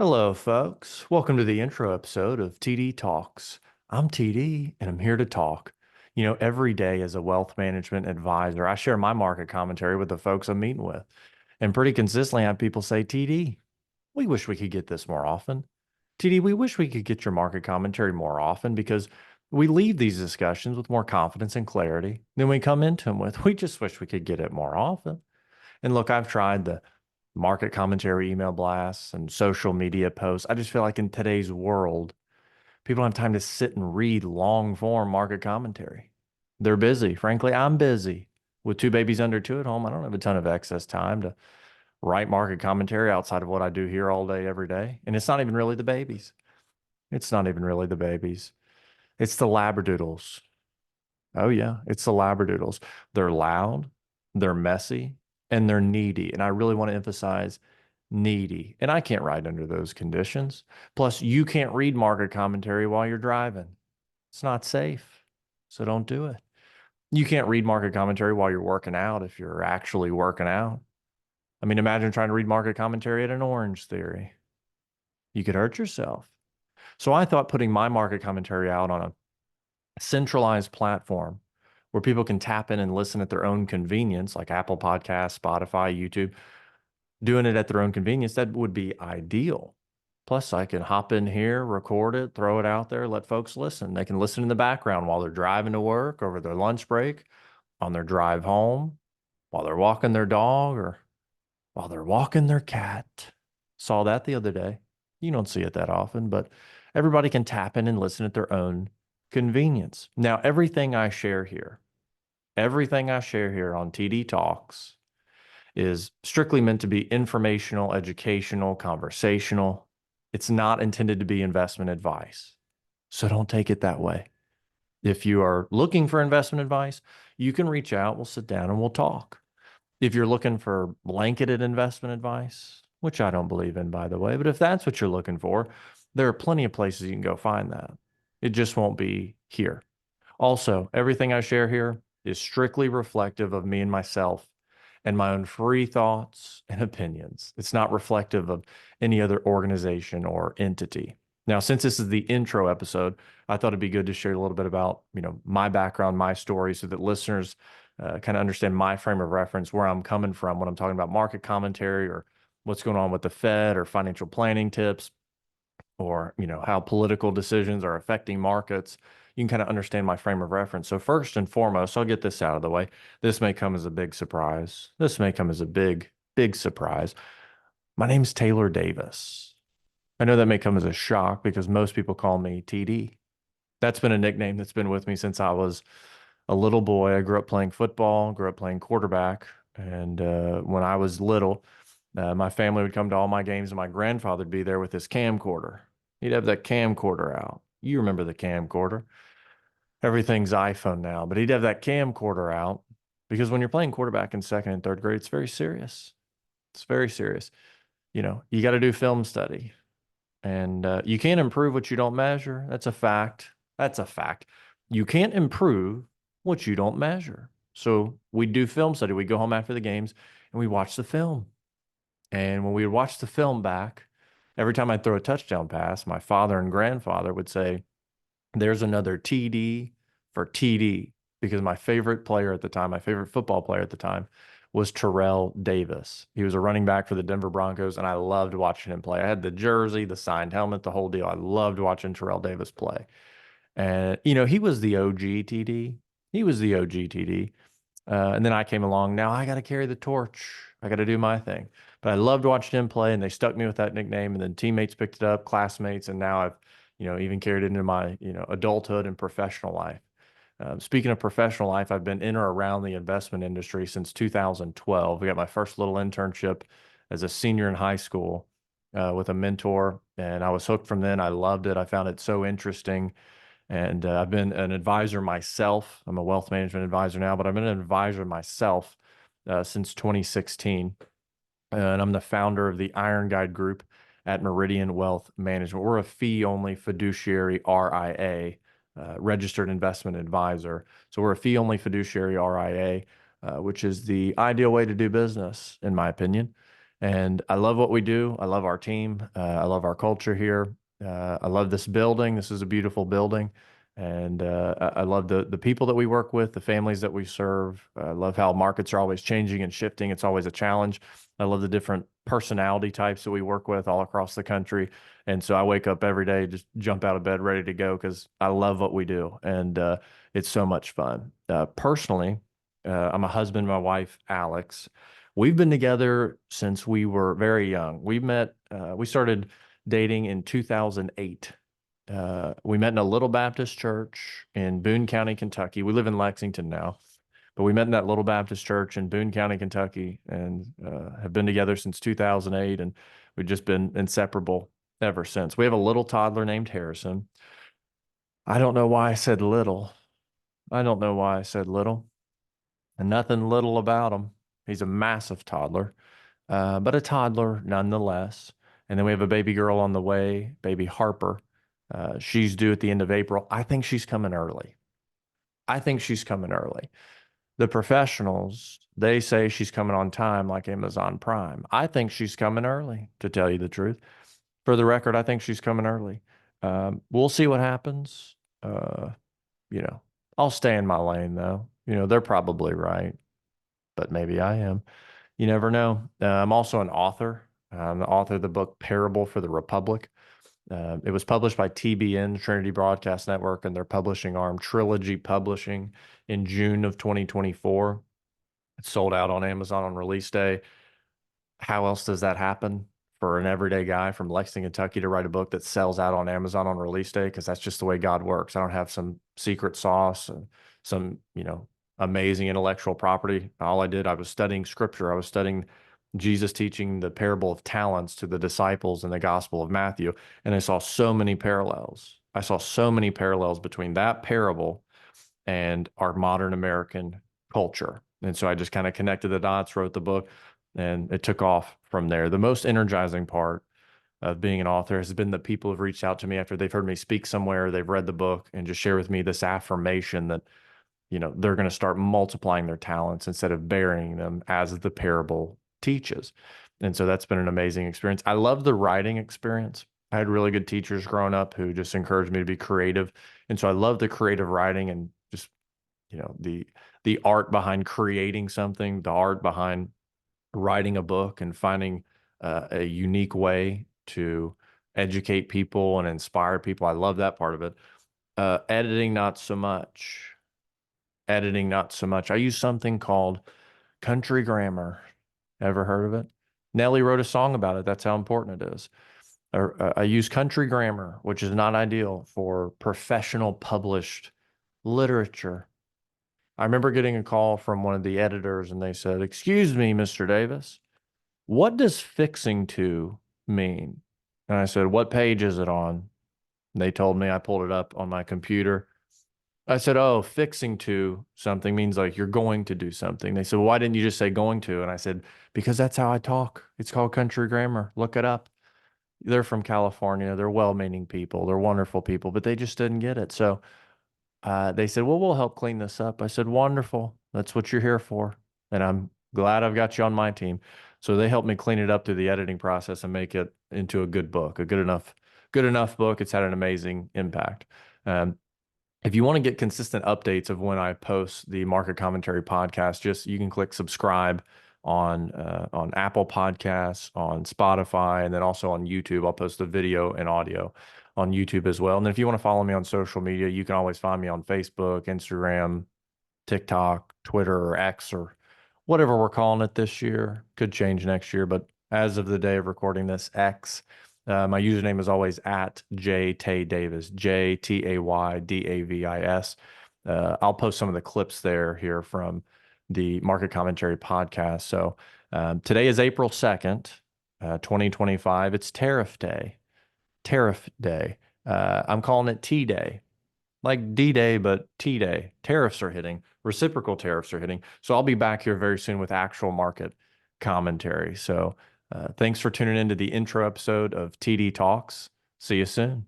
Hello, folks. Welcome to the intro episode of TD Talks. I'm TD, and I'm here to talk. Every day as a wealth management advisor, I share my market commentary with the folks I'm meeting with, and pretty consistently have people say, TD, we wish we could get this more often. TD, we wish we could get your market commentary more often because we leave these discussions with more confidence and clarity than we come into them with. We just wish we could get it more often. And look, I've tried the market commentary email blasts and social media posts. I just feel like in today's world, people don't have time to sit and read long form market commentary. They're busy. Frankly, I'm busy with two babies under two at home. I don't have a ton of excess time to write market commentary outside of what I do here all day, every day. And it's not even really the babies. It's not even really the babies. It's the labradoodles. Oh, yeah, it's the labradoodles. They're loud, they're messy, and they're needy. And I really want to emphasize needy. And I can't ride under those conditions. Plus, you can't read market commentary while you're driving. It's not safe. So don't do it. You can't read market commentary while you're working out if you're actually working out. I mean, imagine trying to read market commentary at an Orange Theory. You could hurt yourself. So I thought putting my market commentary out on a centralized platform where people can tap in and listen at their own convenience, like Apple Podcasts, Spotify, YouTube, doing it at their own convenience, that would be ideal. Plus, I can hop in here, record it, throw it out there, let folks listen. They can listen in the background while they're driving to work, over their lunch break, on their drive home, while they're walking their dog, or while they're walking their cat. Saw that the other day. You don't see it that often, but everybody can tap in and listen at their own convenience. Now, everything I share here on TD Talks is strictly meant to be informational, educational, conversational. It's not intended to be investment advice. So don't take it that way. If you are looking for investment advice, you can reach out, we'll sit down and we'll talk. If you're looking for blanketed investment advice, which I don't believe in, by the way, but if that's what you're looking for, there are plenty of places you can go find that. It just won't be here. Also, everything I share here is strictly reflective of me and myself and my own free thoughts and opinions. It's not reflective of any other organization or entity. Now, since this is the intro episode, I thought it'd be good to share a little bit about, my background, my story, so that listeners kind of understand my frame of reference, where I'm coming from when I'm talking about market commentary or what's going on with the Fed or financial planning tips, or how political decisions are affecting markets. You can kind of understand my frame of reference. So first and foremost, I'll get this out of the way. This may come as a big surprise. This may come as a big surprise. My name's Taylor Davis. I know that may come as a shock because most people call me TD. That's been a nickname that's been with me since I was a little boy. I grew up playing football, grew up playing quarterback. And when I was little, my family would come to all my games, and my grandfather would be there with his camcorder. He'd have that camcorder out. You remember the camcorder. Everything's iPhone now, but he'd have that camcorder out because when you're playing quarterback in second and third grade, it's very serious. It's very serious. You got to do film study, and you can't improve what you don't measure. That's a fact. That's a fact. You can't improve what you don't measure. So we do film study. We go home after the games and we watch the film. And when we would watch the film back, every time I'd throw a touchdown pass, my father and grandfather would say, there's another TD for TD, because my favorite player at the time, my favorite football player at the time, was Terrell Davis. He was a running back for the Denver Broncos, and I loved watching him play. I had the jersey, the signed helmet, the whole deal. I loved watching Terrell Davis play. And, he was the OG TD. He was the OG TD. And then I came along. Now I got to carry the torch. I got to do my thing. But I loved watching him play, and they stuck me with that nickname. And then teammates picked it up, classmates, and now I've, even carried it into my, adulthood and professional life. Speaking of professional life, I've been in or around the investment industry since 2012. I got my first little internship as a senior in high school with a mentor, and I was hooked from then. I loved it. I found it so interesting. And I've been an advisor myself. I'm a wealth management advisor now, but I've been an advisor myself since 2016. And I'm the founder of the Iron Guide Group at Meridian Wealth Management. We're a fee-only fiduciary RIA, registered investment advisor. So we're a fee-only fiduciary RIA, which is the ideal way to do business, in my opinion. And I love what we do. I love our team. I love our culture here. I love this building. This is a beautiful building. And I love the people that we work with, the families that we serve. I love how markets are always changing and shifting. It's always a challenge. I love the different personality types that we work with all across the country. And so I wake up every day, just jump out of bed, ready to go because I love what we do. And it's so much fun. Personally, I'm a husband, my wife, Alex. We've been together since we were very young. We started dating in 2008. We met in a little Baptist church in Boone County, Kentucky. We live in Lexington now, but we met in that little Baptist church in Boone County, Kentucky, and have been together since 2008. And we've just been inseparable ever since. We have a little toddler named Harrison. I don't know why I said little. I don't know why I said little, and nothing little about him. He's a massive toddler, but a toddler nonetheless. And then we have a baby girl on the way, baby Harper. She's due at the end of April. I think she's coming early. I think she's coming early. The professionals, they say she's coming on time like Amazon Prime. I think she's coming early, to tell you the truth. For the record, I think she's coming early. We'll see what happens. Uh, you know, I'll stay in my lane though. They're probably right, but maybe I am. You never know. I'm also an author. I'm the author of the book Parable for the Republic. It was published by TBN, Trinity Broadcast Network, and their publishing arm, Trilogy Publishing, in June of 2024. It sold out on Amazon on release day. How else does that happen for an everyday guy from Lexington, Kentucky to write a book that sells out on Amazon on release day? Because that's just the way God works. I don't have some secret sauce and some, amazing intellectual property. All I did, I was studying scripture. I was studying Jesus teaching the parable of talents to the disciples in the Gospel of Matthew. And I saw so many parallels. I saw so many parallels between that parable and our modern American culture. And so I just kind of connected the dots, wrote the book, and it took off from there. The most energizing part of being an author has been the people who've reached out to me after they've heard me speak somewhere, they've read the book, and just share with me this affirmation that, they're going to start multiplying their talents instead of burying them as the parable teaches. And so that's been an amazing experience. I love the writing experience. I had really good teachers growing up who just encouraged me to be creative. And so I love the creative writing and just, the art behind creating something, the art behind writing a book and finding a unique way to educate people and inspire people. I love that part of it. Editing, not so much. Editing, not so much. I use something called country grammar. Ever heard of it? Nelly wrote a song about it. That's how important it is. I use country grammar, which is not ideal for professional published literature. I remember getting a call from one of the editors and they said, "Excuse me, Mr. Davis, what does fixing to mean?" And I said, "What page is it on?" And they told me. I pulled it up on my computer. I said, "Oh, fixing to something means like you're going to do something." They said, "Well, why didn't you just say going to?" And I said, "Because that's how I talk. It's called country grammar. Look it up." They're from California. They're well-meaning people. They're wonderful people, but they just didn't get it. So they said, "Well, we'll help clean this up." I said, "Wonderful. That's what you're here for." And I'm glad I've got you on my team. So they helped me clean it up through the editing process and make it into a good book, a good enough book. It's had an amazing impact. Um, if you want to get consistent updates of when I post the Market Commentary podcast, just you can click subscribe on Apple Podcasts, on Spotify, and then also on YouTube. I'll post the video and audio on YouTube as well. And then if you want to follow me on social media, you can always find me on Facebook, Instagram, TikTok, Twitter, or X, or whatever we're calling it this year. Could change next year, but as of the day of recording this, X. My username is always at JTayDavis, JTayDavis. I'll post some of the clips there here from the Market Commentary podcast. So today is April 2nd, 2025. It's Tariff Day. Tariff Day. I'm calling it T-Day. Like D-Day, but T-Day. Tariffs are hitting. Reciprocal tariffs are hitting. So I'll be back here very soon with actual market commentary. So thanks for tuning into the intro episode of TD Talks. See you soon.